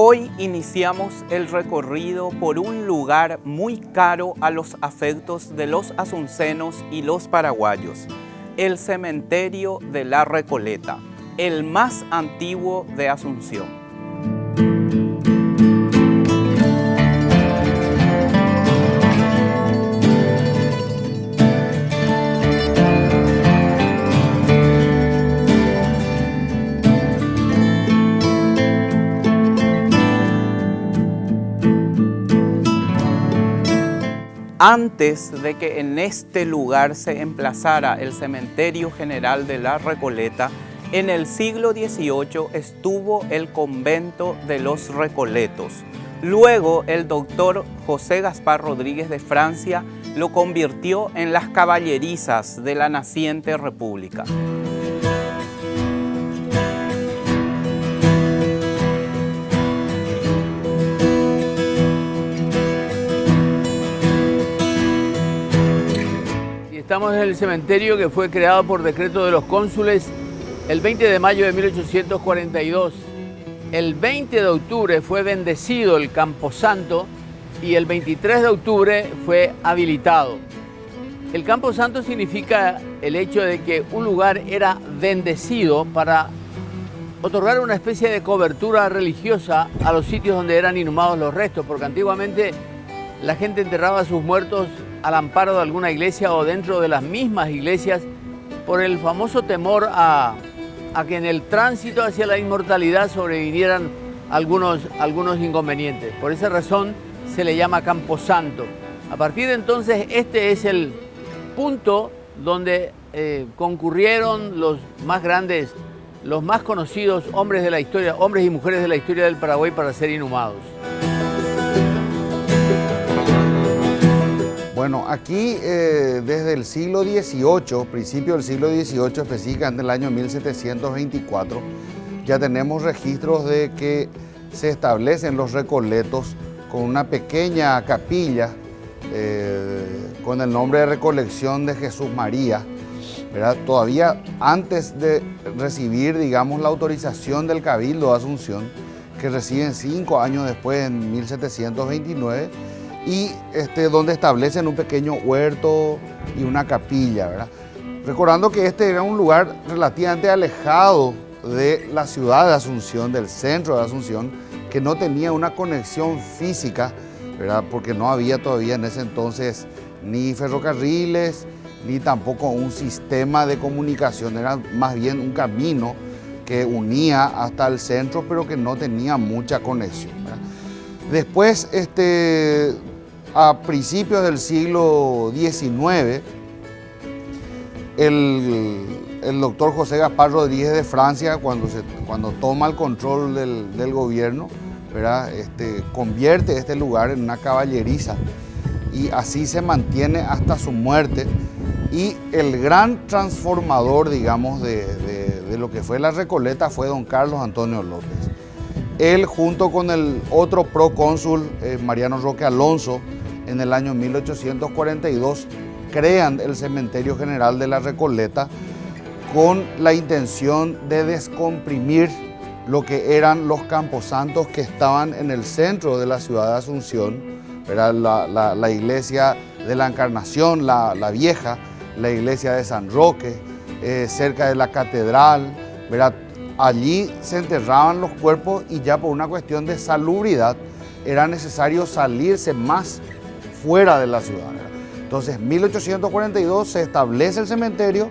Hoy iniciamos el recorrido por un lugar muy caro a los afectos de los asuncenos y los paraguayos, el cementerio de la Recoleta, el más antiguo de Asunción. Antes de que en este lugar se emplazara el Cementerio General de la Recoleta, en el siglo XVIII estuvo el convento de los Recoletos. Luego el doctor José Gaspar Rodríguez de Francia lo convirtió en las caballerizas de la naciente república. Estamos en el cementerio que fue creado por decreto de los cónsules el 20 de mayo de 1842. El 20 de octubre fue bendecido el Camposanto y el 23 de octubre fue habilitado. El Camposanto significa el hecho de que un lugar era bendecido para otorgar una especie de cobertura religiosa a los sitios donde eran inhumados los restos, porque antiguamente la gente enterraba a sus muertos al amparo de alguna iglesia o dentro de las mismas iglesias por el famoso temor a que en el tránsito hacia la inmortalidad sobrevinieran algunos inconvenientes. Por esa razón se le llama Camposanto. A partir de entonces este es el punto donde concurrieron los más grandes, los más conocidos hombres de la historia, hombres y mujeres de la historia del Paraguay para ser inhumados. Bueno, aquí desde el siglo XVIII, principio del siglo XVIII, específicamente en el año 1724, ya tenemos registros de que se establecen los Recoletos con una pequeña capilla con el nombre de Recolección de Jesús María, ¿verdad? Todavía antes de recibir, digamos, la autorización del Cabildo de Asunción, que reciben 5 años después, en 1729, y donde establecen un pequeño huerto y una capilla, ¿verdad? Recordando que este era un lugar relativamente alejado de la ciudad de Asunción, del centro de Asunción, que no tenía una conexión física, ¿verdad? Porque no había todavía en ese entonces ni ferrocarriles, ni tampoco un sistema de comunicación, era más bien un camino que unía hasta el centro, pero que no tenía mucha conexión, ¿verdad? Después, a principios del siglo XIX, el doctor José Gaspar Rodríguez de Francia, cuando toma el control del gobierno, ¿verdad? Convierte este lugar en una caballeriza y así se mantiene hasta su muerte. Y el gran transformador, digamos, de lo que fue la Recoleta fue don Carlos Antonio López. Él, junto con el otro procónsul, Mariano Roque Alonso, en el año 1842, crean el Cementerio General de la Recoleta con la intención de descomprimir lo que eran los camposantos que estaban en el centro de la ciudad de Asunción, ¿verdad? La iglesia de la Encarnación, la vieja, la iglesia de San Roque, cerca de la catedral, ¿verdad? Allí se enterraban los cuerpos y ya por una cuestión de salubridad era necesario salirse más fuera de la ciudad, ¿verdad? Entonces, en 1842 se establece el cementerio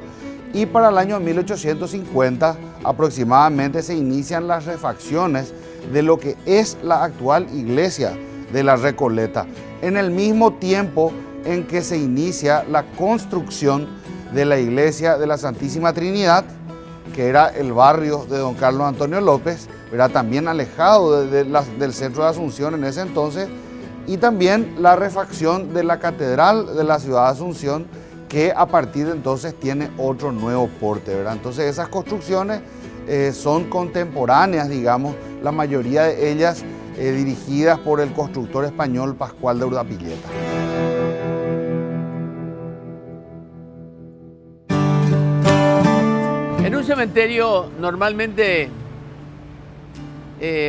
y para el año 1850 aproximadamente se inician las refacciones de lo que es la actual iglesia de la Recoleta, en el mismo tiempo en que se inicia la construcción de la iglesia de la Santísima Trinidad, que era el barrio de don Carlos Antonio López, era también alejado del centro de Asunción en ese entonces, y también la refacción de la catedral de la ciudad de Asunción, que a partir de entonces tiene otro nuevo porte, ¿verdad? Entonces esas construcciones son contemporáneas, digamos, la mayoría de ellas dirigidas por el constructor español Pascual de Urdapilleta. En un cementerio normalmente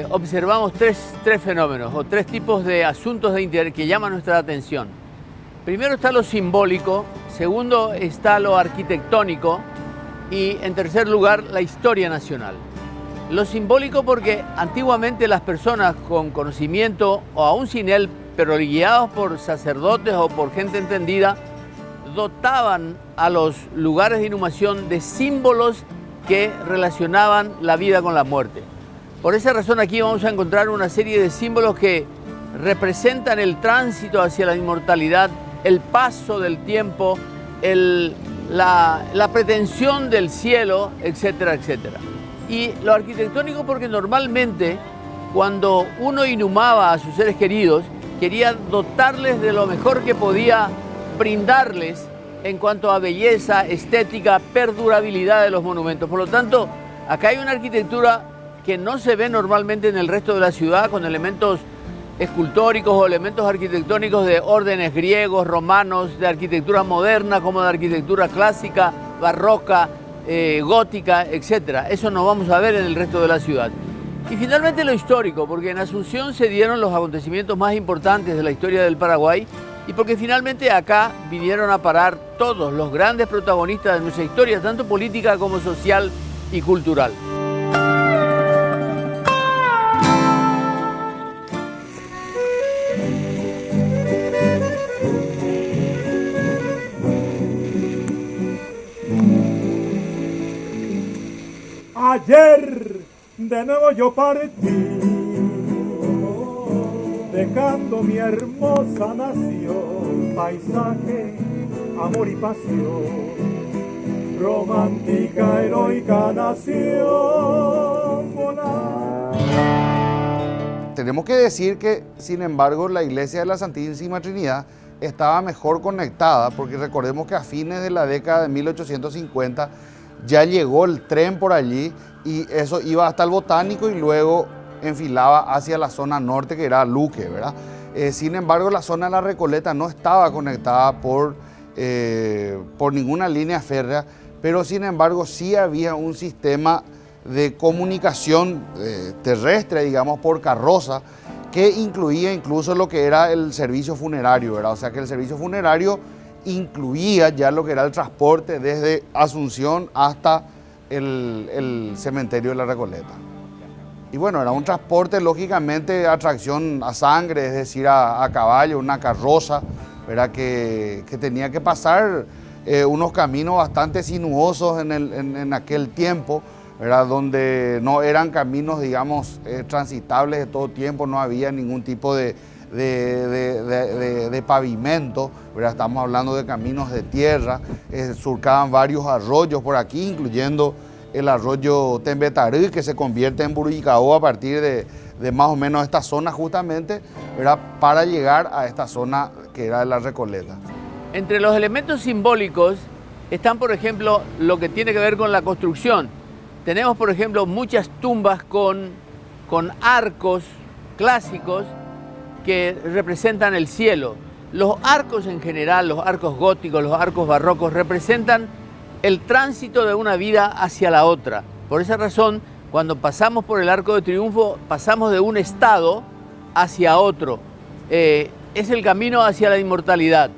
observamos tres fenómenos o tres tipos de asuntos de interés que llaman nuestra atención. Primero está lo simbólico, segundo está lo arquitectónico y en tercer lugar la historia nacional. Lo simbólico porque antiguamente las personas con conocimiento o aún sin él, pero guiados por sacerdotes o por gente entendida, dotaban a los lugares de inhumación de símbolos que relacionaban la vida con la muerte. Por esa razón aquí vamos a encontrar una serie de símbolos que representan el tránsito hacia la inmortalidad, el paso del tiempo, la pretensión del cielo, etcétera, etcétera. Y lo arquitectónico porque normalmente cuando uno inhumaba a sus seres queridos, quería dotarles de lo mejor que podía brindarles en cuanto a belleza, estética, perdurabilidad de los monumentos. Por lo tanto, acá hay una arquitectura que no se ve normalmente en el resto de la ciudad, con elementos escultóricos o elementos arquitectónicos de órdenes griegos, romanos, de arquitectura moderna como de arquitectura clásica, barroca, gótica, etc. Eso no vamos a ver en el resto de la ciudad. Y finalmente lo histórico, porque en Asunción se dieron los acontecimientos más importantes de la historia del Paraguay y porque finalmente acá vinieron a parar todos los grandes protagonistas de nuestra historia, tanto política como social y cultural. Ayer de nuevo yo partí, dejando mi hermosa nación, paisaje, amor y pasión, romántica, heroica nación. Tenemos que decir que, sin embargo, la iglesia de la Santísima Trinidad estaba mejor conectada, porque recordemos que a fines de la década de 1850 ya llegó el tren por allí y eso iba hasta el Botánico y luego enfilaba hacia la zona norte, que era Luque, ¿verdad? Sin embargo, la zona de la Recoleta no estaba conectada por ninguna línea férrea, pero sin embargo sí había un sistema de comunicación terrestre, digamos, por carroza, que incluía incluso lo que era el servicio funerario, ¿verdad? O sea que el servicio funerario incluía ya lo que era el transporte desde Asunción hasta el cementerio de la Recoleta. Y bueno, era un transporte lógicamente a tracción a sangre, es decir, a caballo, una carroza, ¿verdad? Que tenía que pasar unos caminos bastante sinuosos en aquel tiempo, ¿verdad? Donde no eran caminos, digamos, transitables de todo tiempo, no había ningún tipo de pavimento, ¿verdad? Estamos hablando de caminos de tierra, surcaban varios arroyos por aquí, incluyendo el arroyo Tembetarí, que se convierte en Buruyicao a partir de más o menos esta zona justamente, ¿verdad? Para llegar a esta zona que era de la Recoleta. Entre los elementos simbólicos están, por ejemplo, lo que tiene que ver con la construcción. Tenemos, por ejemplo, muchas tumbas con arcos clásicos que representan el cielo. Los arcos en general, los arcos góticos, los arcos barrocos, representan el tránsito de una vida hacia la otra. Por esa razón, cuando pasamos por el Arco de Triunfo, pasamos de un estado hacia otro. Es el camino hacia la inmortalidad.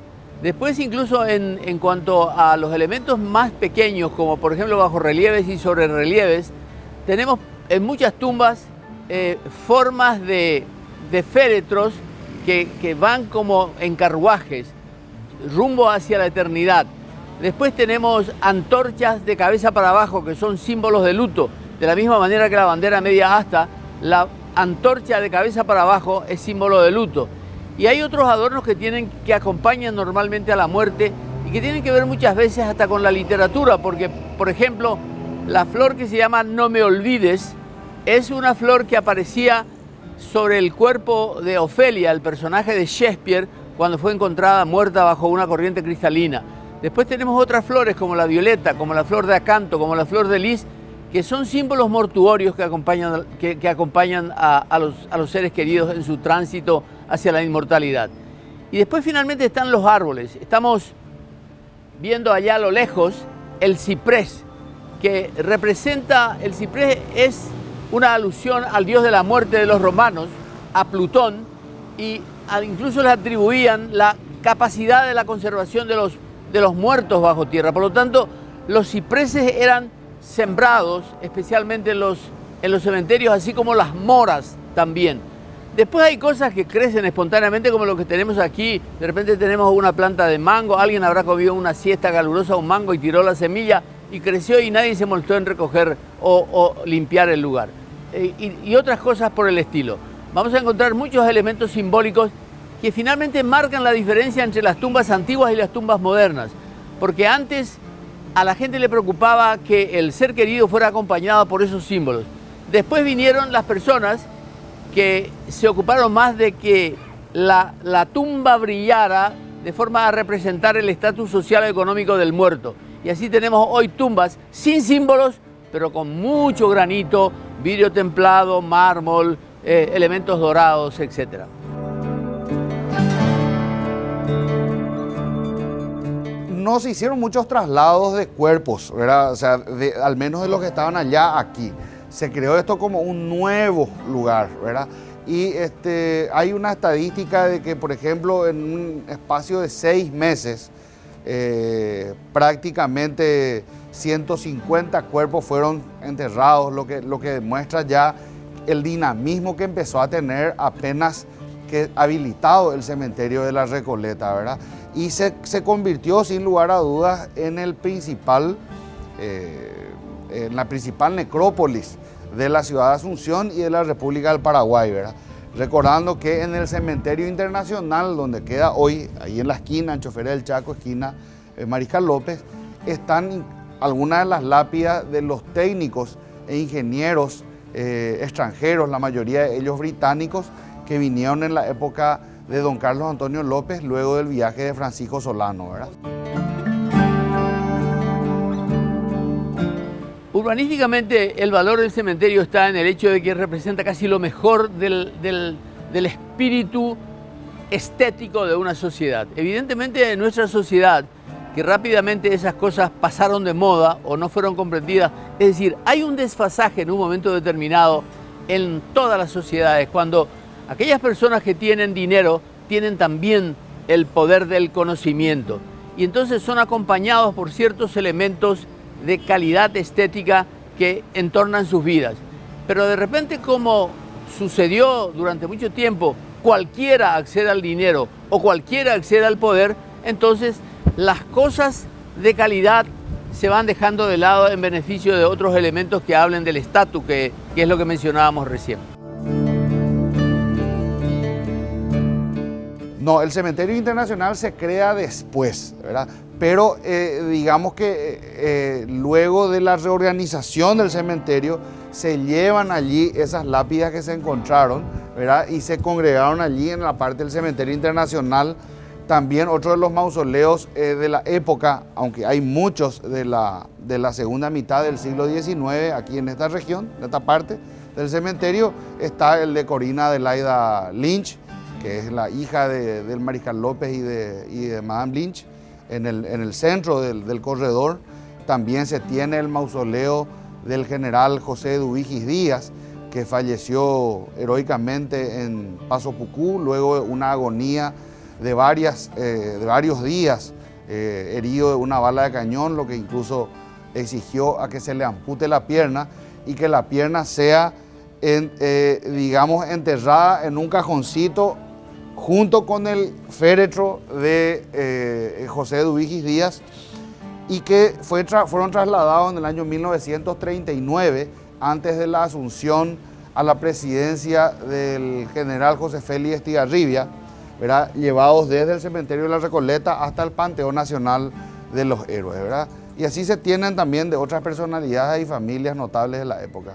Después, incluso en cuanto a los elementos más pequeños, como por ejemplo bajorrelieves y sobrerelieves, tenemos en muchas tumbas formas de féretros que van como en carruajes, rumbo hacia la eternidad. Después tenemos antorchas de cabeza para abajo, que son símbolos de luto. De la misma manera que la bandera media asta, la antorcha de cabeza para abajo es símbolo de luto. Y hay otros adornos que acompañan normalmente a la muerte y que tienen que ver muchas veces hasta con la literatura, porque, por ejemplo, la flor que se llama No me olvides es una flor que aparecía sobre el cuerpo de Ofelia, el personaje de Shakespeare, cuando fue encontrada muerta bajo una corriente cristalina. Después tenemos otras flores como la violeta, como la flor de acanto, como la flor de lis, que son símbolos mortuorios que acompañan a los seres queridos en su tránsito hacia la inmortalidad. Y después finalmente están los árboles. Estamos viendo allá a lo lejos el ciprés, que representa, el ciprés es una alusión al dios de la muerte de los romanos, a Plutón, y incluso les atribuían la capacidad de la conservación de los muertos bajo tierra. Por lo tanto, los cipreses eran sembrados, especialmente en los cementerios, así como las moras también. Después hay cosas que crecen espontáneamente, como lo que tenemos aquí. De repente tenemos una planta de mango, alguien habrá comido una siesta calurosa un mango y tiró la semilla y creció y nadie se molestó en recoger o limpiar el lugar. Y otras cosas por el estilo. Vamos a encontrar muchos elementos simbólicos que finalmente marcan la diferencia entre las tumbas antiguas y las tumbas modernas. Porque antes a la gente le preocupaba que el ser querido fuera acompañado por esos símbolos. Después vinieron las personas que se ocuparon más de que la tumba brillara de forma a representar el estatus social y económico del muerto. Y así tenemos hoy tumbas sin símbolos, pero con mucho granito, vidrio templado, mármol, elementos dorados, etc. No se hicieron muchos traslados de cuerpos, ¿verdad? O sea, al menos de los que estaban allá aquí. Se creó esto como un nuevo lugar, ¿verdad? Y hay una estadística de que, por ejemplo, en un espacio de 6 meses, prácticamente 150 cuerpos fueron enterrados, lo que demuestra ya el dinamismo que empezó a tener apenas que habilitado el cementerio de la Recoleta, ¿verdad? Y se convirtió sin lugar a dudas en en la principal necrópolis de la ciudad de Asunción y de la República del Paraguay, ¿verdad? Recordando que en el cementerio internacional, donde queda hoy, ahí en la esquina, en Choferé del Chaco, esquina Mariscal López, están algunas de las lápidas de los técnicos e ingenieros extranjeros, la mayoría de ellos británicos, que vinieron en la época de don Carlos Antonio López, luego del viaje de Francisco Solano, ¿verdad? Urbanísticamente, el valor del cementerio está en el hecho de que representa casi lo mejor del espíritu estético de una sociedad. Evidentemente, en nuestra sociedad, que rápidamente esas cosas pasaron de moda o no fueron comprendidas, es decir, hay un desfasaje en un momento determinado en todas las sociedades, cuando aquellas personas que tienen dinero tienen también el poder del conocimiento y entonces son acompañados por ciertos elementos de calidad estética que entornan sus vidas. Pero de repente, como sucedió durante mucho tiempo, cualquiera accede al dinero o cualquiera accede al poder, entonces las cosas de calidad se van dejando de lado en beneficio de otros elementos que hablen del estatus, que es lo que mencionábamos recién. No, el cementerio internacional se crea después, ¿verdad? Pero digamos que luego de la reorganización del cementerio se llevan allí esas lápidas que se encontraron, ¿verdad? Y se congregaron allí en la parte del cementerio internacional. También otro de los mausoleos de la época, aunque hay muchos de la segunda mitad del siglo XIX aquí en esta región, en esta parte del cementerio, está el de Corina Adelaida Lynch, que es la hija del Mariscal López y de Madame Lynch, en el centro del corredor. También se tiene el mausoleo del general José Dubigis Díaz, que falleció heroicamente en Paso Pucú, luego de una agonía de varios días, herido de una bala de cañón, lo que incluso exigió a que se le ampute la pierna y que la pierna sea, digamos, enterrada en un cajoncito junto con el féretro de José Dubigis Díaz, y que fueron trasladados en el año 1939, antes de la asunción a la presidencia del general José Félix Estigarribia, ¿verdad? Llevados desde el cementerio de la Recoleta hasta el Panteón Nacional de los Héroes, ¿verdad? Y así se tienen también de otras personalidades y familias notables de la época.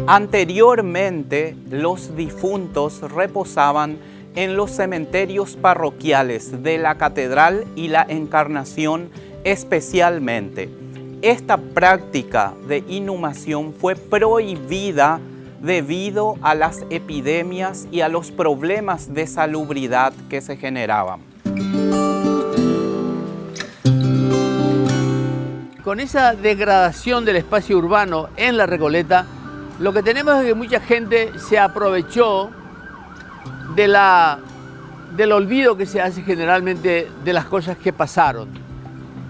Anteriormente, los difuntos reposaban en los cementerios parroquiales de la Catedral y la Encarnación especialmente. esta práctica de inhumación fue prohibida debido a las epidemias y a los problemas de salubridad que se generaban. Con esa degradación del espacio urbano en la Recoleta, lo que tenemos es que mucha gente se aprovechó del olvido que se hace generalmente de las cosas que pasaron.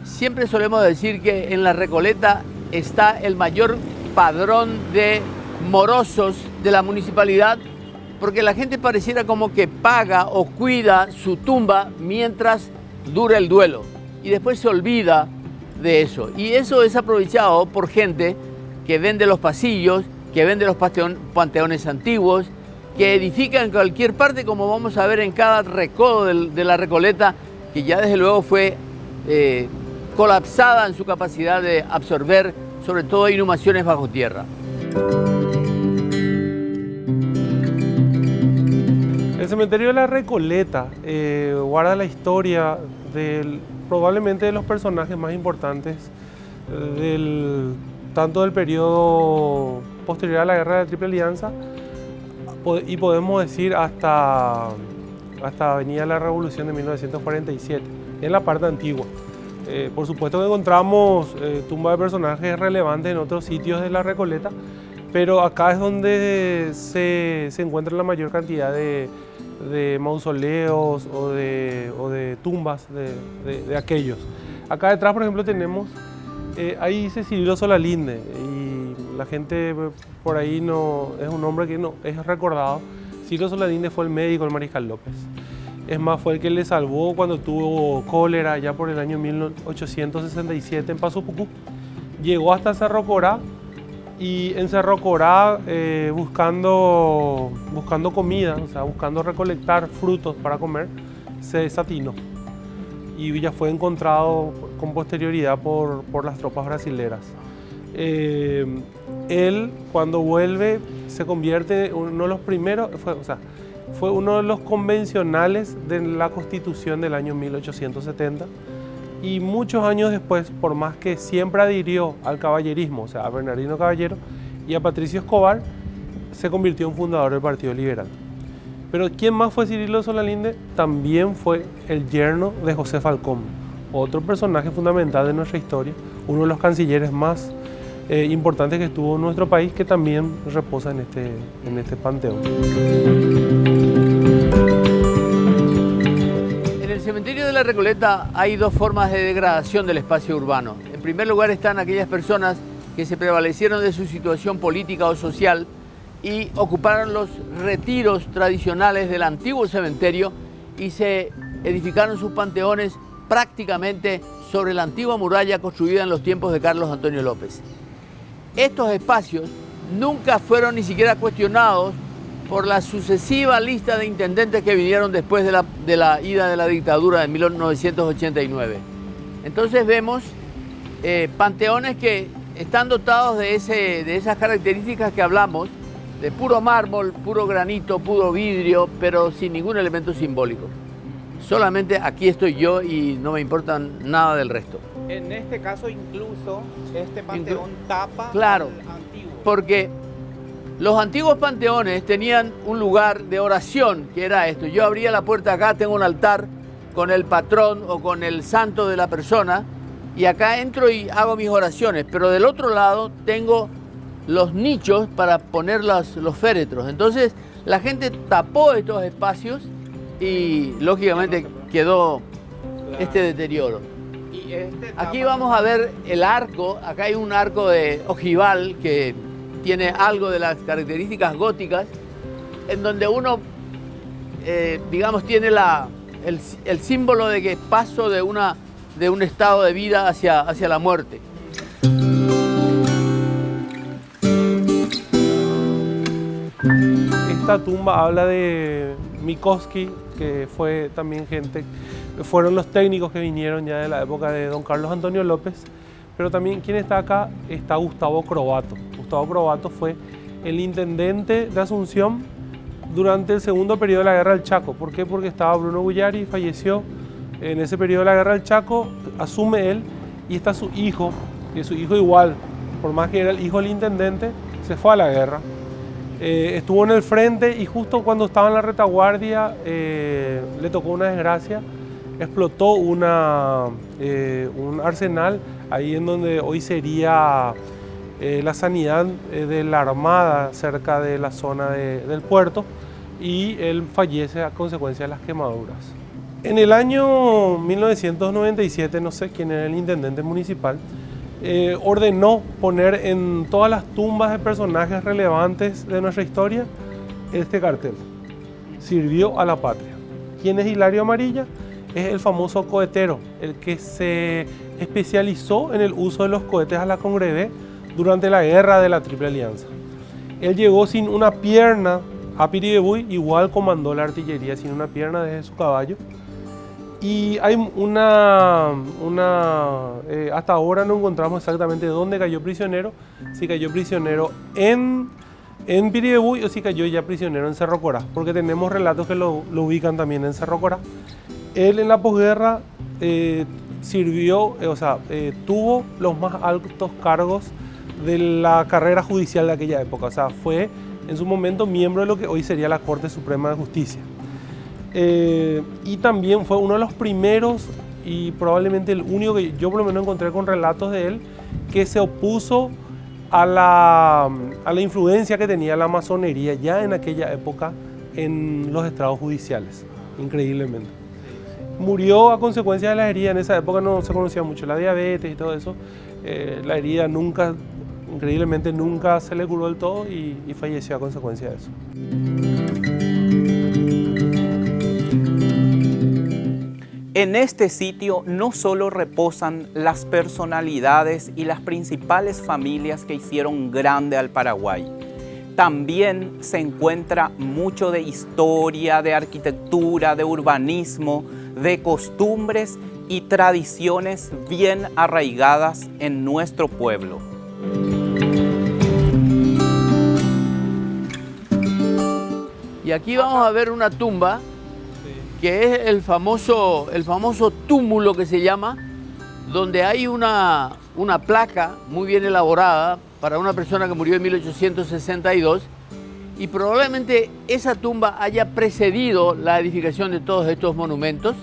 Siempre solemos decir que en la Recoleta está el mayor padrón de morosos de la municipalidad, porque la gente pareciera como que paga o cuida su tumba mientras dura el duelo y después se olvida de eso. Y eso es aprovechado por gente que vende los pasillos, que vende los panteones antiguos, que edifica en cualquier parte, como vamos a ver en cada recodo de la Recoleta, que ya desde luego fue colapsada en su capacidad de absorber sobre todo inhumaciones bajo tierra. El cementerio de la Recoleta guarda la historia probablemente de los personajes más importantes tanto del periodo posterior a la Guerra de la Triple Alianza y podemos decir hasta venida la Revolución de 1947, en la parte antigua. Por supuesto que encontramos tumbas de personajes relevantes en otros sitios de la Recoleta, pero acá es donde se encuentra la mayor cantidad de mausoleos o de tumbas de aquellos. Acá detrás, por ejemplo, tenemos, ahí dice Cirilo Solalinde, y la gente por ahí no es un hombre que no es recordado. Cirilo Solalinde fue el médico del Mariscal López. Es más, fue el que le salvó cuando tuvo cólera ya por el año 1867 en Paso Pucú. Llegó hasta Cerro Corá y en Cerro Corá buscando comida, o sea, buscando recolectar frutos para comer, se desatinó y ya fue encontrado con posterioridad por las tropas brasileras. Él, cuando vuelve, se convierte en uno de los primeros, fue uno de los convencionales de la Constitución del año 1870 y muchos años después, por más que siempre adhirió al caballerismo, o sea, a Bernardino Caballero y a Patricio Escobar, se convirtió en fundador del Partido Liberal. Pero ¿quién más fue Cirilo Solalinde? También fue el yerno de José Falcón, otro personaje fundamental de nuestra historia, uno de los cancilleres más importantes que estuvo en nuestro país, que también reposa en este panteón. En el cementerio de la Recoleta hay dos formas de degradación del espacio urbano. En primer lugar están aquellas personas que se prevalecieron de su situación política o social y ocuparon los retiros tradicionales del antiguo cementerio y se edificaron sus panteones prácticamente sobre la antigua muralla construida en los tiempos de Carlos Antonio López. Estos espacios nunca fueron ni siquiera cuestionados por la sucesiva lista de intendentes que vinieron después de la ida de la dictadura de 1989. Entonces vemos panteones que están dotados de esas características que hablamos, de puro mármol, puro granito, puro vidrio, pero sin ningún elemento simbólico. Solamente aquí estoy yo y no me importa nada del resto. En este caso incluso este panteón tapa claro, al antiguo. Porque los antiguos panteones tenían un lugar de oración, que era esto. Yo abría la puerta acá, tengo un altar con el patrón o con el santo de la persona, y acá entro y hago mis oraciones, pero del otro lado tengo los nichos para poner los féretros. Entonces la gente tapó estos espacios y lógicamente quedó este deterioro. Aquí vamos a ver el arco. Acá hay un arco de ojival que tiene algo de las características góticas, en donde uno, digamos, tiene el símbolo de que paso de un estado de vida hacia la muerte. Esta tumba habla de Mikoski, que fue también fueron los técnicos que vinieron ya de la época de don Carlos Antonio López, pero también quien está acá está Gustavo Crobato. Gustavo Crobato fue el intendente de Asunción durante el segundo periodo de la Guerra del Chaco. ¿Por qué? Porque estaba Bruno Bullari, falleció en ese periodo de la Guerra del Chaco, asume él y está su hijo, que su hijo igual, por más que era el hijo del intendente, se fue a la guerra. Estuvo en el frente y justo cuando estaba en la retaguardia le tocó una desgracia. Explotó un arsenal ahí en donde hoy sería la sanidad de la Armada, cerca de la zona del puerto, y él fallece a consecuencia de las quemaduras. En el año 1997, no sé quién era el intendente municipal, ordenó poner en todas las tumbas de personajes relevantes de nuestra historia este cartel: sirvió a la patria. ¿Quién es Hilario Amarilla? Es el famoso cohetero, el que se especializó en el uso de los cohetes a la Congreve durante la guerra de la Triple Alianza. Él llegó sin una pierna a Piribebuy, igual comandó la artillería sin una pierna desde su caballo. Y hay hasta ahora no encontramos exactamente dónde cayó prisionero, si cayó prisionero en Piribebuy o si cayó ya prisionero en Cerro Corá, porque tenemos relatos que lo ubican también en Cerro Corá. Él en la posguerra tuvo los más altos cargos de la carrera judicial de aquella época, o sea, fue en su momento miembro de lo que hoy sería la Corte Suprema de Justicia. Y también fue uno de los primeros y probablemente el único que yo por lo menos encontré con relatos de él que se opuso a la influencia que tenía la masonería ya en aquella época en los estrados judiciales, increíblemente. Murió a consecuencia de las heridas. En esa época no se conocía mucho la diabetes y todo eso. La herida increíblemente nunca se le curó del todo y falleció a consecuencia de eso. En este sitio no solo reposan las personalidades y las principales familias que hicieron grande al Paraguay, también se encuentra mucho de historia, de arquitectura, de urbanismo, de costumbres y tradiciones bien arraigadas en nuestro pueblo. Y aquí vamos a ver una tumba que es el famoso túmulo que se llama, donde hay una placa muy bien elaborada para una persona que murió en 1862, y probablemente esa tumba haya precedido la edificación de todos estos monumentos,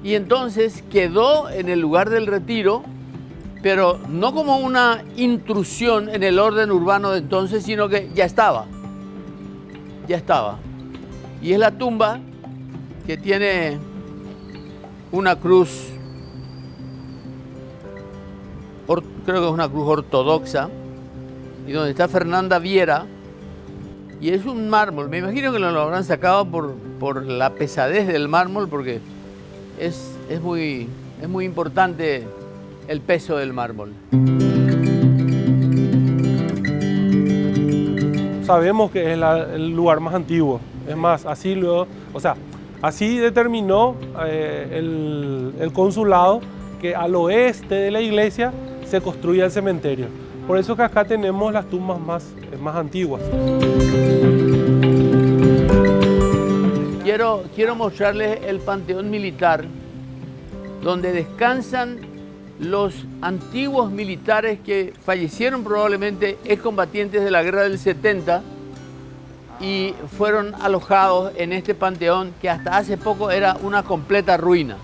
y entonces quedó en el lugar del retiro, pero no como una intrusión en el orden urbano de entonces, sino que ya estaba. Y es la tumba que tiene una cruz, creo que es una cruz ortodoxa, y donde está Fernanda Viera, y es un mármol. Me imagino que lo habrán sacado por la pesadez del mármol, porque es muy importante el peso del mármol. Sabemos que es el lugar más antiguo. Es más, así determinó el consulado que al oeste de la iglesia se construya el cementerio. Por eso que acá tenemos las tumbas más antiguas. Quiero mostrarles el panteón militar, donde descansan los antiguos militares que fallecieron probablemente excombatientes de la guerra del 70 y fueron alojados en este panteón que hasta hace poco era una completa ruina.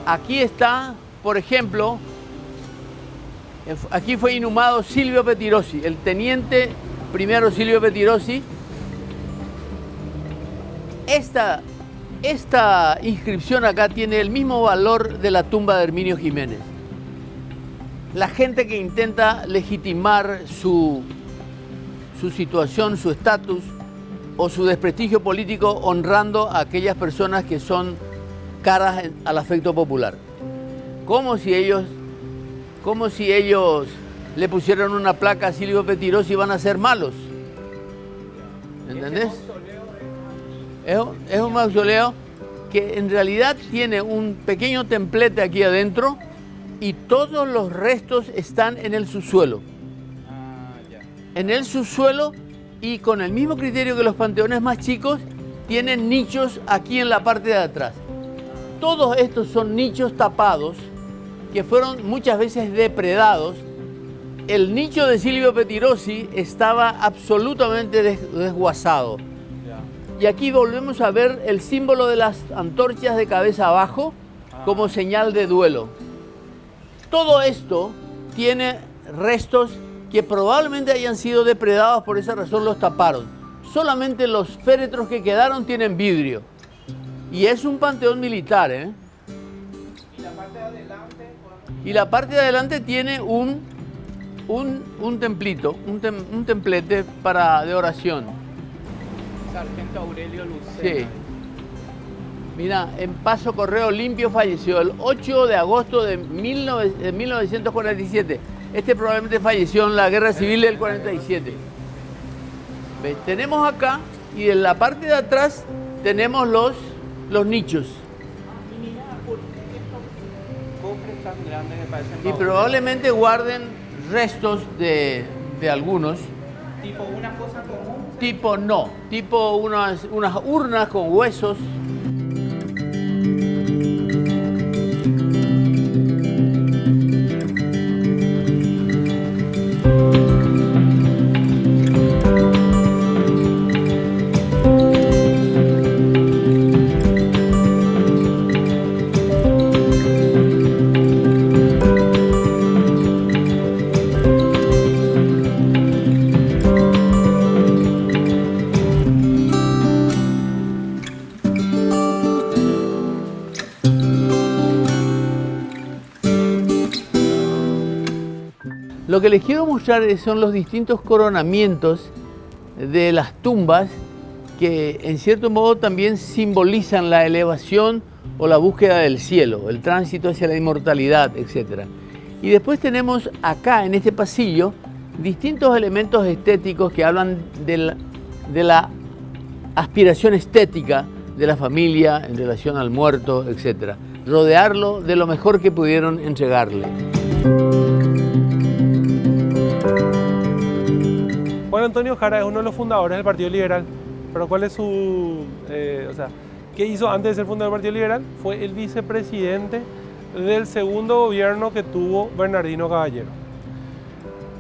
Aquí está, por ejemplo, aquí fue inhumado Silvio Petirosi, el teniente primero Silvio Petirosi. Esta inscripción acá tiene el mismo valor de la tumba de Herminio Jiménez. La gente que intenta legitimar su situación, su estatus o su desprestigio político honrando a aquellas personas que son caras al afecto popular. Como si ellos le pusieran una placa a Silvio Petirosi y van a ser malos. ¿Entendés? Es un mausoleo que en realidad tiene un pequeño templete aquí adentro y todos los restos están en el subsuelo. En el subsuelo, y con el mismo criterio que los panteones más chicos, tienen nichos aquí en la parte de atrás. Todos estos son nichos tapados que fueron muchas veces depredados el nicho de Silvio Pettirossi estaba absolutamente desguazado. Y aquí volvemos a ver el símbolo de las antorchas de cabeza abajo como señal de duelo. Todo esto tiene restos que probablemente hayan sido depredados, por esa razón los taparon. Solamente los féretros que quedaron tienen vidrio. Y es un panteón militar, ¿eh? ¿Y la parte de adelante? Y la parte de adelante tiene un templito, un templete de oración. Sargento Aurelio Lucena. Sí. Mira, en Paso Correo Limpio falleció el 8 de agosto de 1947. Este probablemente falleció en la Guerra Civil del 47. ¿Ves? Tenemos acá, y en la parte de atrás tenemos los nichos. Y mira, ¿por qué estos cofres tan grandes me parecen Y baúles? probablemente guarden restos de algunos. ¿Tipo una fosa común? Tipo unas urnas con huesos. Lo que les quiero mostrar son los distintos coronamientos de las tumbas que en cierto modo también simbolizan la elevación o la búsqueda del cielo, el tránsito hacia la inmortalidad, etc. Y después tenemos acá en este pasillo distintos elementos estéticos que hablan de la aspiración estética de la familia en relación al muerto, etc. Rodearlo de lo mejor que pudieron entregarle. Juan Antonio Jara es uno de los fundadores del Partido Liberal, pero ¿cuál es su... ¿qué hizo antes de ser fundador del Partido Liberal? Fue el vicepresidente del segundo gobierno que tuvo Bernardino Caballero.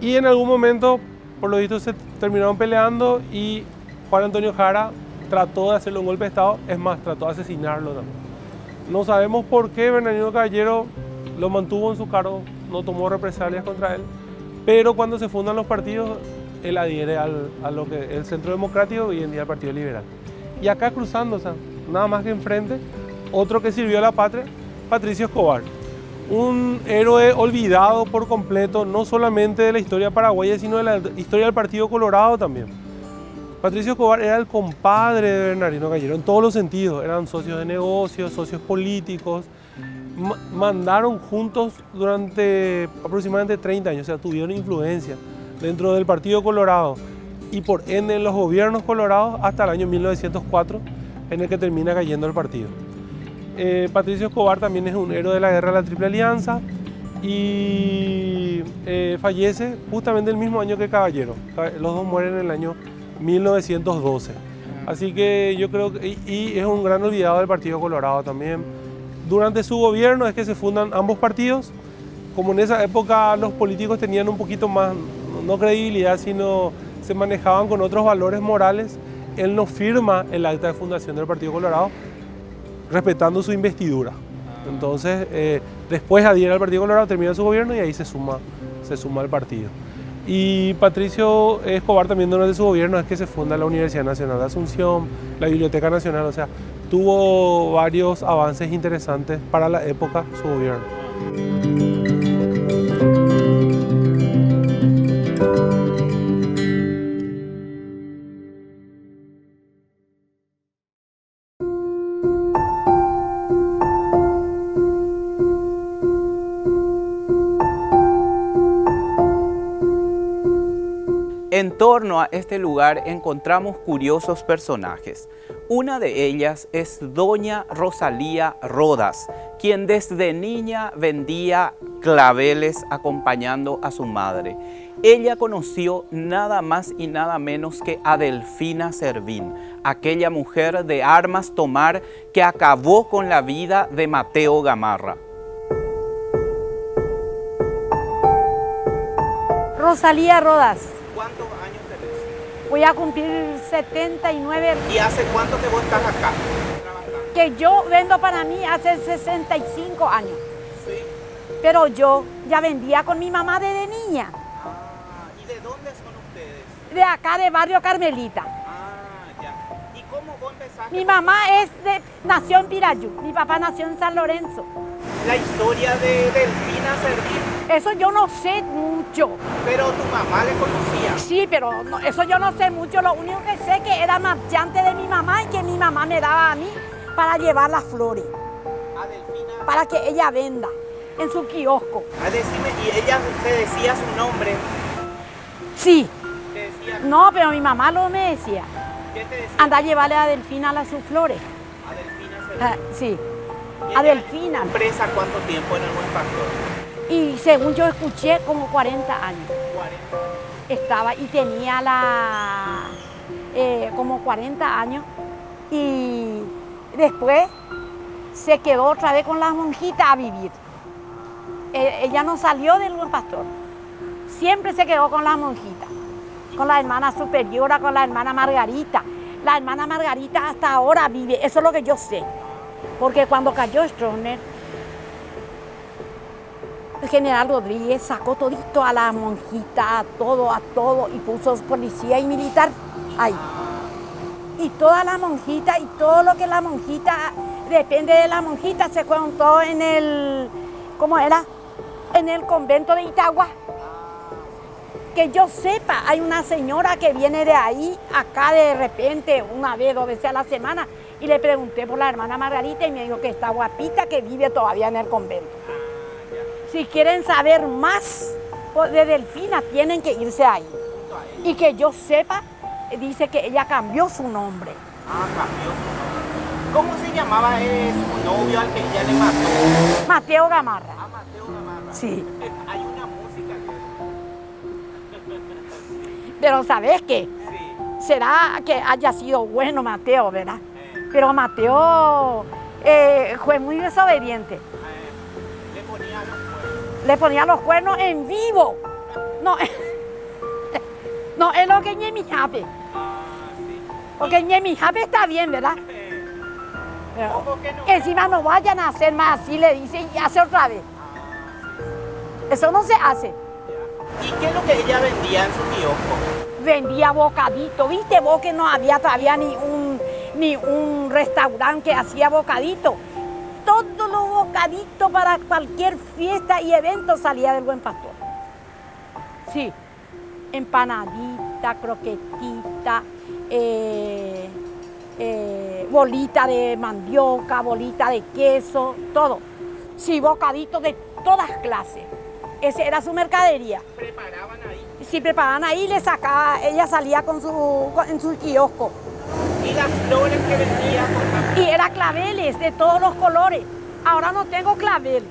Y en algún momento, por lo visto, se terminaron peleando y Juan Antonio Jara trató de hacerle un golpe de Estado, es más, trató de asesinarlo también. No sabemos por qué Bernardino Caballero lo mantuvo en su cargo, no tomó represalias contra él, pero cuando se fundan los partidos, él adhiere a lo que el Centro Democrático y hoy en día el Partido Liberal. Y acá cruzando, o sea, nada más que enfrente, otro que sirvió a la patria, Patricio Escobar. Un héroe olvidado por completo, no solamente de la historia paraguaya, sino de la historia del Partido Colorado también. Patricio Escobar era el compadre de Bernardino Caballero en todos los sentidos, eran socios de negocios, socios políticos, mandaron juntos durante aproximadamente 30 años, o sea, tuvieron influencia dentro del Partido Colorado y por ende en los gobiernos colorados hasta el año 1904, en el que termina cayendo el partido. Patricio Escobar también es un héroe de la guerra de la Triple Alianza y fallece justamente el mismo año que Caballero. Los dos mueren en el año 1912. Así que yo creo que y es un gran olvidado del Partido Colorado también. Durante su gobierno es que se fundan ambos partidos. Como en esa época los políticos tenían un poquito más, no credibilidad, sino se manejaban con otros valores morales, él no firma el acta de fundación del Partido Colorado, respetando su investidura. Entonces, después adhiere al Partido Colorado, termina su gobierno y ahí se suma al partido. Y Patricio Escobar también durante su gobierno es que se funda la Universidad Nacional de Asunción, la Biblioteca Nacional, o sea, tuvo varios avances interesantes para la época su gobierno. En torno a este lugar encontramos curiosos personajes. Una de ellas es doña Rosalía Rodas, quien desde niña vendía claveles acompañando a su madre. Ella conoció nada más y nada menos que a Delfina Servín, aquella mujer de armas tomar que acabó con la vida de Mateo Gamarra. Rosalía Rodas. ¿Cuántos años tenés? Voy a cumplir 79. ¿Y hace cuánto que vos estás acá trabajando? Que yo vendo para mí hace 65 años. Sí. Pero yo ya vendía con mi mamá desde niña. ¿Y de dónde son ustedes? De acá, de Barrio Carmelita. Ya. ¿Y cómo vos empezaste? Mi mamá nació en Pirayú, mi papá nació en San Lorenzo. La historia de Delfina Servín. Eso yo no sé mucho. Pero tu mamá le conocía. Sí, pero no, eso yo no sé mucho. Lo único que sé es que era marchante de mi mamá y que mi mamá me daba a mí para llevar las flores. A Delfina. Para que ella venda en su kiosco. Decime, ¿y ella te decía su nombre? Sí. ¿Te decía? No, pero mi mamá lo me decía. ¿Qué te decía? Anda a llevarle a Delfina sus flores. A Delfina Servín. Sí. ¿Y A ella Delfina. ¿Presa cuánto tiempo en el Buen Pastor? Y según yo escuché, como 40 años. 40. Estaba y tenía como 40 años. Y después se quedó otra vez con las monjitas a vivir. Ella no salió del Buen Pastor. Siempre se quedó con las monjitas. Con la hermana superiora, con la hermana Margarita. La hermana Margarita hasta ahora vive, eso es lo que yo sé. Porque cuando cayó Stroessner, el general Rodríguez sacó todito a la monjita, a todo, y puso policía y militar ahí. Y toda la monjita y todo lo que la monjita, depende de la monjita, se contó en el, ¿cómo era? En el convento de Itagua. Que yo sepa, hay una señora que viene de ahí, acá de repente, una vez, 2 veces a la semana, y le pregunté por la hermana Margarita y me dijo que está guapita, que vive todavía en el convento. Si quieren saber más de Delfina, tienen que irse ahí. Y que yo sepa, dice que ella cambió su nombre. Cambió su nombre. ¿Cómo se llamaba su novio al que ella le mató? Mateo Gamarra. Mateo Gamarra. Sí. Hay una música Pero ¿sabes qué? Sí. Será que haya sido bueno Mateo, ¿verdad? Pero Mateo fue muy desobediente. Le ponía los cuernos. Le ponía los cuernos en vivo. No, no es lo que Ñemijape. Sí. Porque Ñemijape está bien, ¿verdad? Pero, ¿Cómo que no? encima no vayan a hacer más así, le dice y hace otra vez. Eso no se hace. ¿Y qué es lo que ella vendía en su kiosco? Vendía bocadito, ¿viste vos que no había todavía ni un restaurante que hacía bocadito? Todos los bocaditos para cualquier fiesta y evento salía del Buen Pastor. Sí, empanadita, croquetita, bolita de mandioca, bolita de queso, todo. Sí, bocaditos de todas clases. Esa era su mercadería. ¿Preparaban ahí? Si preparaban ahí, le sacaba, ella salía en su kiosco. ¿Y las flores que vendía? Y era claveles de todos los colores. Ahora no tengo clavel.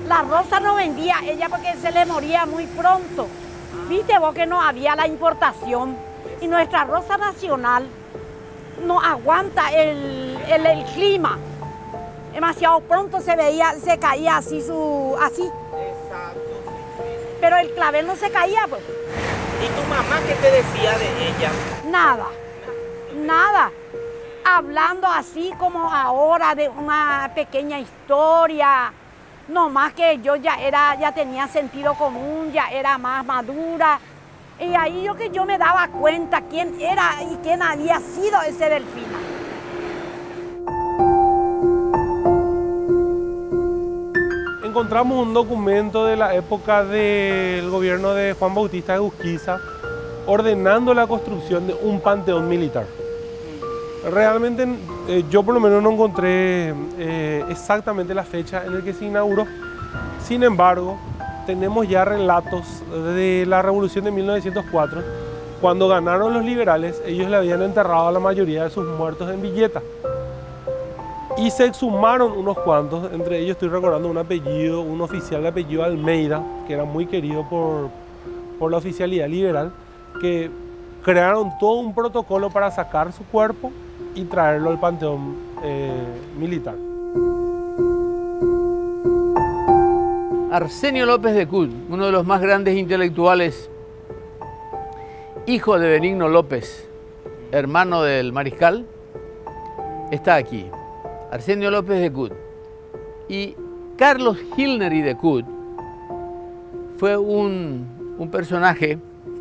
La rosa no vendía ella porque se le moría muy pronto. Viste vos que no había la importación. Y nuestra rosa nacional no aguanta el clima. Demasiado pronto se caía así así. Exacto, sí. Pero el clavel no se caía, pues. ¿Y tu mamá qué te decía de ella? Nada, nada. Hablando así como ahora de una pequeña historia, no más que yo ya tenía sentido común, ya era más madura. Y ahí yo me daba cuenta quién era y quién había sido ese Delfina. Encontramos un documento de la época del gobierno de Juan Bautista de Urquiza ordenando la construcción de un panteón militar. Realmente yo por lo menos no encontré exactamente la fecha en la que se inauguró. Sin embargo, tenemos ya relatos de la Revolución de 1904. Cuando ganaron los liberales, ellos le habían enterrado a la mayoría de sus muertos en Villeta. Y se exhumaron unos cuantos, entre ellos estoy recordando un oficial de apellido Almeida, que era muy querido por la oficialidad liberal, que crearon todo un protocolo para sacar su cuerpo y traerlo al panteón militar. Arsenio López de Cut, uno de los más grandes intelectuales hijo de Benigno López, hermano del mariscal, está aquí. Arsenio López de Kut. Y Carlos Hilnery de Kut fue un personaje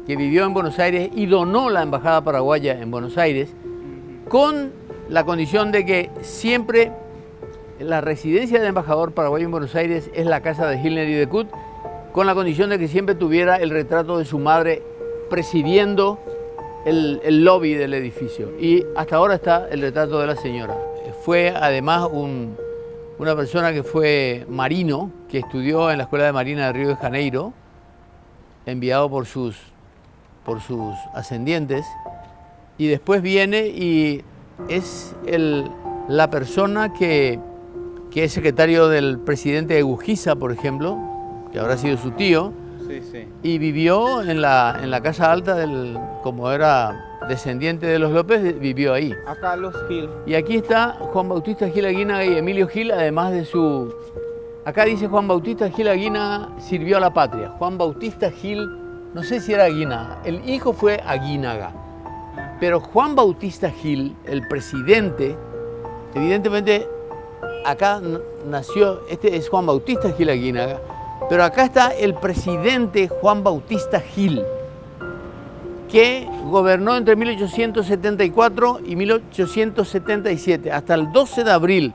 que vivió en Buenos Aires y donó la embajada paraguaya en Buenos Aires con la condición de que siempre la residencia del embajador paraguayo en Buenos Aires es la casa de Hilnery de Kut, con la condición de que siempre tuviera el retrato de su madre presidiendo el lobby del edificio. Y hasta ahora está el retrato de la señora. Fue además una persona que fue marino, que estudió en la Escuela de Marina de Río de Janeiro, enviado por sus ascendientes, y después viene y es la persona que es secretario del presidente de Urquiza, por ejemplo, que habrá sido su tío, y vivió en la casa alta, como era descendiente de los López, vivió ahí. Acá los Gil. Y aquí está Juan Bautista Gil Aguinaga y Emilio Gil, además de su... Acá dice Juan Bautista Gil Aguinaga sirvió a la patria. Juan Bautista Gil, no sé si era Aguinaga, el hijo fue Aguinaga. Pero Juan Bautista Gil, el presidente, evidentemente acá nació, este es Juan Bautista Gil Aguinaga, pero acá está el presidente Juan Bautista Gil, que gobernó entre 1874 y 1877, hasta el 12 de abril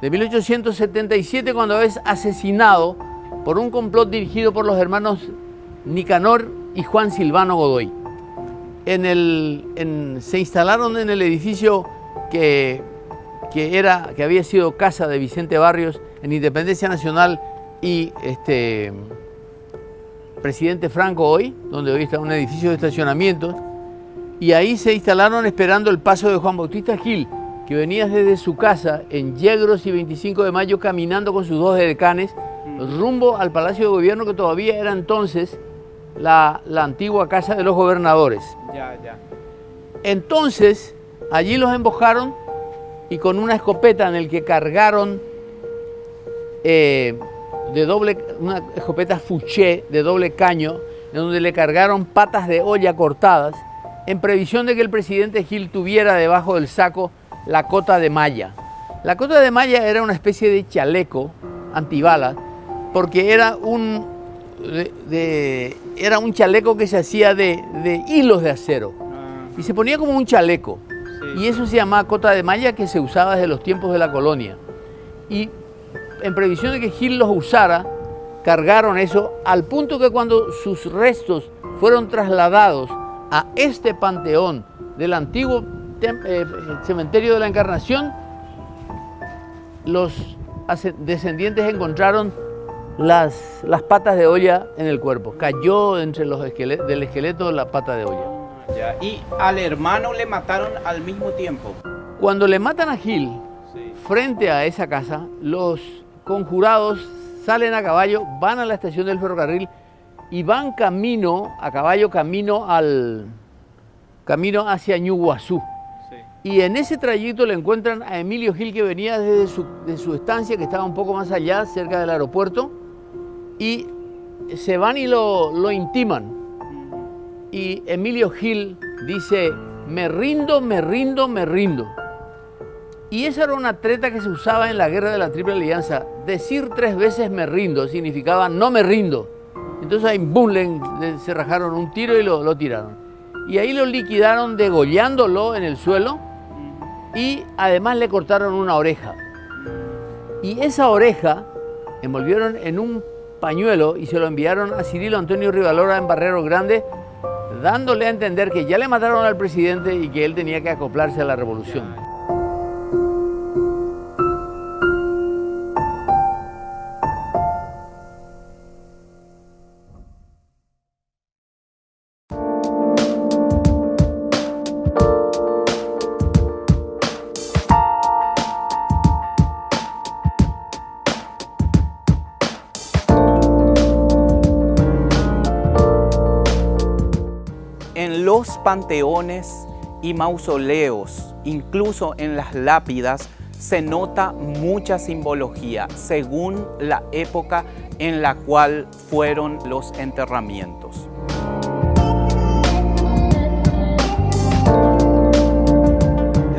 de 1877, cuando es asesinado por un complot dirigido por los hermanos Nicanor y Juan Silvano Godoy. Se instalaron en el edificio que había sido casa de Vicente Barrios en Independencia Nacional y Presidente Franco hoy, donde hoy está un edificio de estacionamiento, y ahí se instalaron esperando el paso de Juan Bautista Gil, que venía desde su casa en Yegros y 25 de Mayo caminando con sus dos edecanes rumbo al Palacio de Gobierno, que todavía era entonces la antigua casa de los gobernadores. Entonces, allí los embojaron y con una escopeta en el que cargaron una escopeta Fouché de doble caño, en donde le cargaron patas de olla cortadas, en previsión de que el presidente Gil tuviera debajo del saco la cota de malla. La cota de malla era una especie de chaleco antibalas, porque era un chaleco que se hacía de hilos de acero y se ponía como un chaleco, y eso se llamaba cota de malla, que se usaba desde los tiempos de la colonia. Y en previsión de que Gil los usara, cargaron eso, al punto que cuando sus restos fueron trasladados a este panteón del antiguo cementerio de la Encarnación, los descendientes encontraron las patas de olla en el cuerpo. Cayó entre del esqueleto la pata de olla. Y al hermano le mataron al mismo tiempo. Cuando le matan a Gil, frente a esa casa, los conjurados salen a caballo, van a la estación del ferrocarril y van camino hacia Ñuguazú. Y en ese trayecto le encuentran a Emilio Gil, que venía de su estancia, que estaba un poco más allá, cerca del aeropuerto, y se van y lo intiman. Y Emilio Gil dice: me rindo, me rindo, me rindo. Y esa era una treta que se usaba en la guerra de la Triple Alianza. Decir 3 veces me rindo significaba no me rindo. Entonces ahí boom, se rajaron un tiro y lo tiraron. Y ahí lo liquidaron degollándolo en el suelo, y además le cortaron una oreja. Y esa oreja envolvieron en un pañuelo y se lo enviaron a Cirilo Antonio Rivalora en Barrero Grande, dándole a entender que ya le mataron al presidente y que él tenía que acoplarse a la revolución. En los panteones y mausoleos, incluso en las lápidas, se nota mucha simbología según la época en la cual fueron los enterramientos.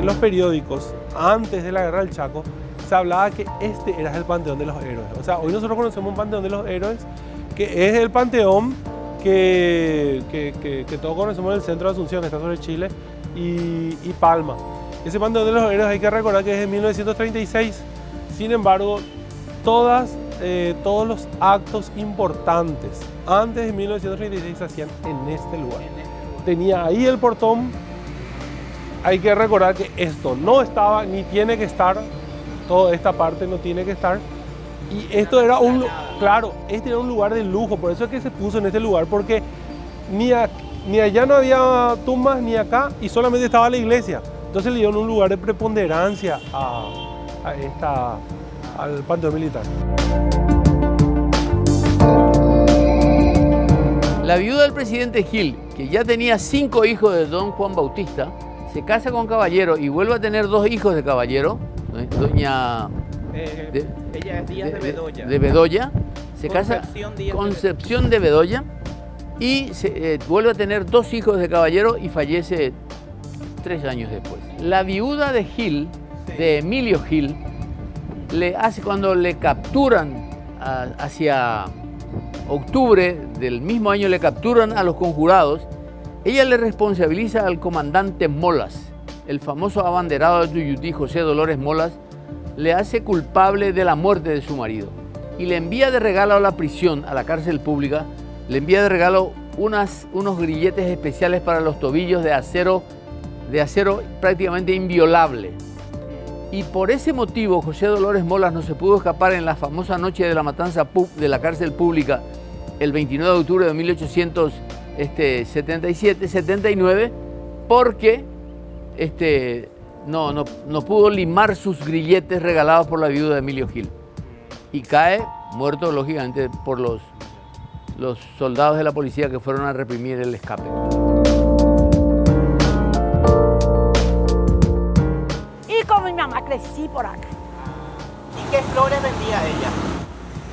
en los periódicos, antes de la Guerra del Chaco, se hablaba que este era el Panteón de los Héroes. O sea, hoy nosotros conocemos un Panteón de los Héroes, que es el panteón que todos conocemos en el centro de Asunción, que está sobre Chile y Palma. Ese Panteón de los Héroes hay que recordar que es de 1936. Sin embargo, todos los actos importantes antes de 1936 se hacían en este lugar. Tenía ahí el portón. Hay que recordar que esto no estaba ni tiene que estar, toda esta parte no tiene que estar. Y esto era este era un lugar de lujo, por eso es que se puso en este lugar, porque ni allá no había tumbas ni acá y solamente estaba la iglesia. Entonces le dieron un lugar de preponderancia al Panteón Militar. La viuda del presidente Gil, que ya tenía 5 hijos de don Juan Bautista, se casa con Caballero y vuelve a tener 2 hijos de Caballero, doña ella es Díaz de Bedoya. De Bedoya, se casa Concepción de Bedoya y vuelve a tener 2 hijos de Caballero y fallece 3 años después. La viuda de Gil, de Emilio Gil, cuando le capturan hacia octubre del mismo año, le capturan a los conjurados, ella le responsabiliza al comandante Molas, el famoso abanderado de Tuyutí, José Dolores Molas, le hace culpable de la muerte de su marido y le envía de regalo a la prisión, a la cárcel pública, le envía de regalo unos grilletes especiales para los tobillos de acero prácticamente inviolable. Y por ese motivo José Dolores Molas no se pudo escapar en la famosa noche de la matanza de la cárcel pública el 29 de octubre de 1879, porque no pudo limar sus grilletes regalados por la viuda de Emilio Gil. Y cae muerto, lógicamente, por los soldados de la policía que fueron a reprimir el escape. Y con mi mamá crecí por acá. ¿Y qué flores vendía ella?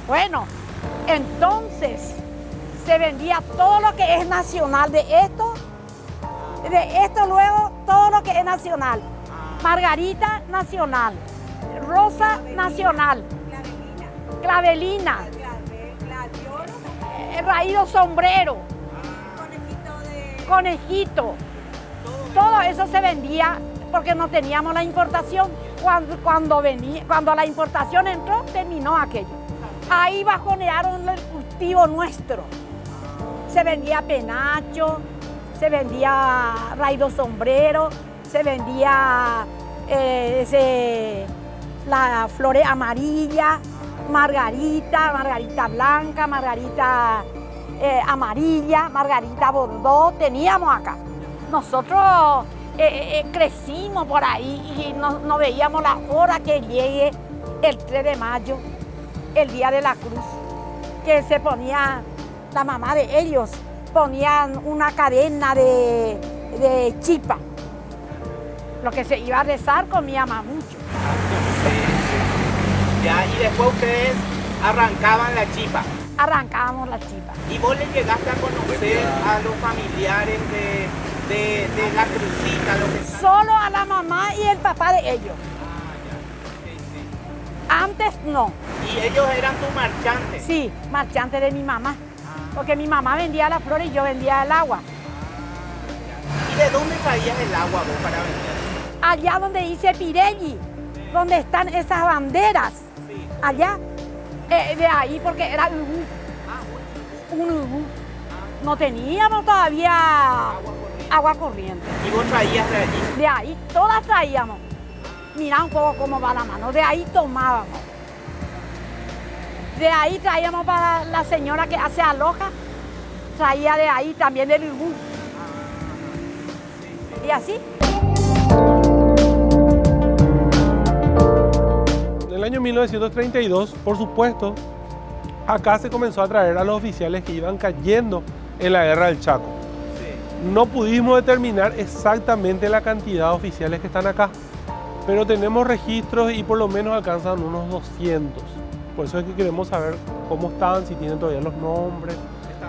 Bueno, entonces se vendía todo lo que es nacional de esto luego todo lo que es nacional. Margarita nacional, rosa nacional, clavelina, raído sombrero, conejito. Todo eso se vendía porque no teníamos la importación. Cuando la importación entró, terminó aquello. Ahí bajonearon el cultivo nuestro. Se vendía penacho, se vendía raído sombrero, se vendía la flores amarilla, margarita blanca, margarita amarilla, margarita bordó, teníamos acá. Nosotros crecimos por ahí y no veíamos la hora que llegue el 3 de mayo, el Día de la Cruz, que se ponía, la mamá de ellos, ponían una cadena de chipa. Lo que se iba a rezar comía mucho. Ya, y después ustedes arrancaban la chipa. Arrancábamos la chipa. ¿Y vos le llegaste a conocer a los familiares de la crucita? Solo a la mamá y el papá de ellos. Antes no. ¿Y ellos eran tus marchantes? Sí, marchantes de mi mamá. Porque mi mamá vendía las flores y yo vendía el agua. ¿Y de dónde traías el agua vos para vender? Allá donde dice Pirelli, donde están esas banderas. Sí. Allá, de ahí, porque era un Ubú. No teníamos todavía agua corriente. ¿Y vos traías de allí? De ahí, todas traíamos. Mirá un poco cómo va la mano, de ahí tomábamos. De ahí traíamos para la señora que hace aloja, traía de ahí también del Ubú. Y así. En el año 1932, por supuesto, acá se comenzó a traer a los oficiales que iban cayendo en la Guerra del Chaco. No pudimos determinar exactamente la cantidad de oficiales que están acá, pero tenemos registros y por lo menos alcanzan unos 200. Por eso es que queremos saber cómo están, si tienen todavía los nombres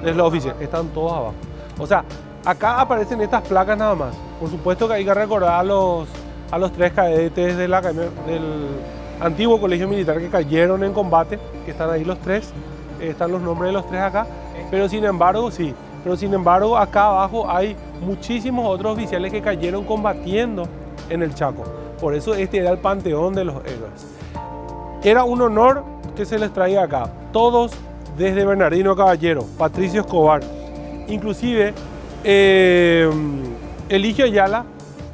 de los oficiales. Están todos abajo. O sea, acá aparecen estas placas nada más. Por supuesto que hay que recordar a a los 3 cadetes del antiguo colegio militar que cayeron en combate, que están ahí los 3, están los nombres de los 3 acá, pero sin embargo, acá abajo hay muchísimos otros oficiales que cayeron combatiendo en el Chaco. Por eso este era el panteón de los héroes. Era un honor que se les traía acá, todos desde Bernardino Caballero, Patricio Escobar, inclusive Eligio Ayala,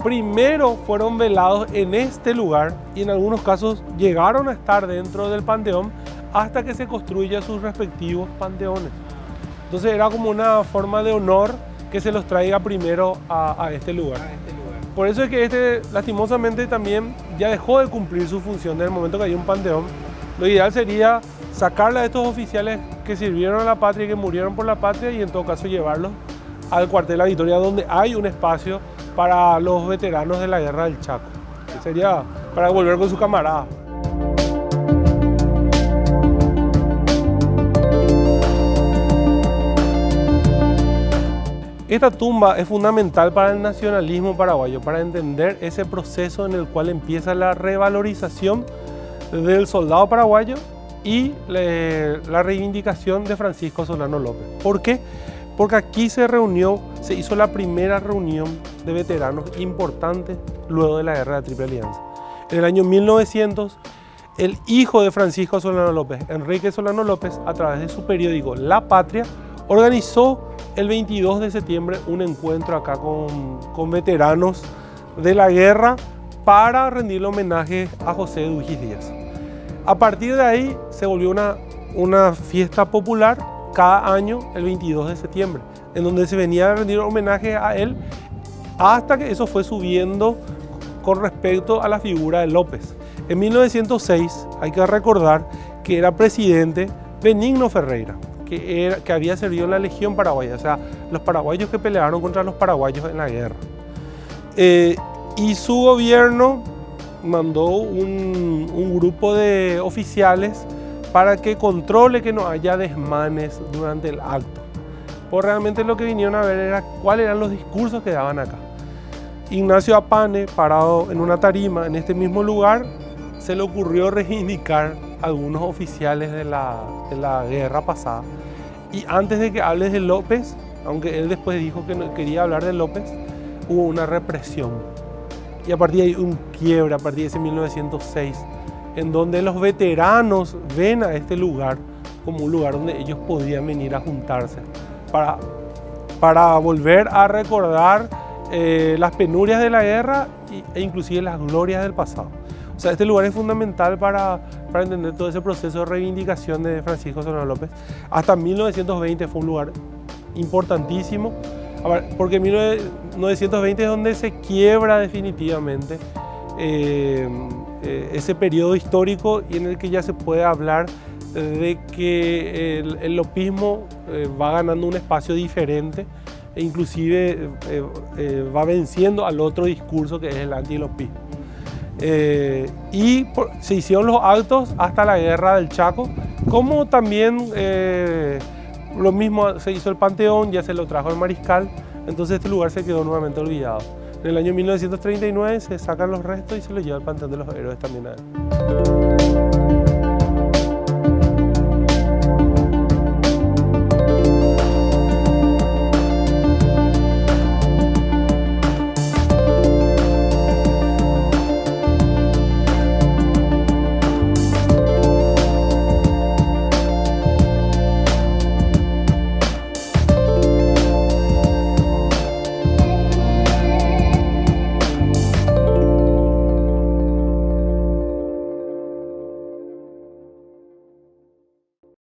primero fueron velados en este lugar y en algunos casos llegaron a estar dentro del panteón hasta que se construyan sus respectivos panteones. Entonces era como una forma de honor que se los traiga primero a este lugar. Por eso es que este lastimosamente también ya dejó de cumplir su función en el momento que hay un panteón. Lo ideal sería sacarle a estos oficiales que sirvieron a la patria y que murieron por la patria y en todo caso llevarlos al cuartel La Victoria, donde hay un espacio para los veteranos de la guerra del Chaco, que sería para volver con su camarada. Esta tumba es fundamental para el nacionalismo paraguayo, para entender ese proceso en el cual empieza la revalorización del soldado paraguayo y la reivindicación de Francisco Solano López. ¿Por qué? Porque aquí se hizo la primera reunión de veteranos importante luego de la Guerra de la Triple Alianza. En el año 1900, el hijo de Francisco Solano López, Enrique Solano López, a través de su periódico La Patria, organizó el 22 de septiembre un encuentro acá con veteranos de la guerra para rendirle homenaje a José Dujis Díaz. A partir de ahí se volvió una fiesta popular cada año el 22 de septiembre, en donde se venía a rendir homenaje a él hasta que eso fue subiendo con respecto a la figura de López. En 1906 hay que recordar que era presidente Benigno Ferreira, que había servido en la Legión Paraguaya, o sea, los paraguayos que pelearon contra los paraguayos en la guerra. Y su gobierno mandó un grupo de oficiales para que controle que no haya desmanes durante el acto. Pues realmente lo que vinieron a ver era cuáles eran los discursos que daban acá. Ignacio Apane, parado en una tarima en este mismo lugar, se le ocurrió reivindicar a algunos oficiales de la guerra pasada. Y antes de que hables de López, aunque él después dijo que no quería hablar de López, hubo una represión. Y a partir de ahí un quiebre, a partir de ese 1906, en donde los veteranos ven a este lugar como un lugar donde ellos podían venir a juntarse para volver a recordar las penurias de la guerra e inclusive las glorias del pasado. O sea, este lugar es fundamental para entender todo ese proceso de reivindicación de Francisco Solano López. Hasta 1920 fue un lugar importantísimo, porque en 1920 es donde se quiebra definitivamente ese periodo histórico y en el que ya se puede hablar de que el lopismo va ganando un espacio diferente e inclusive va venciendo al otro discurso que es el antilopismo. Se hicieron los actos hasta la guerra del Chaco, como también lo mismo se hizo el Panteón, ya se lo trajo el Mariscal, entonces este lugar se quedó nuevamente olvidado. En el año 1939 se sacan los restos y se los lleva al Panteón de los Héroes también a él.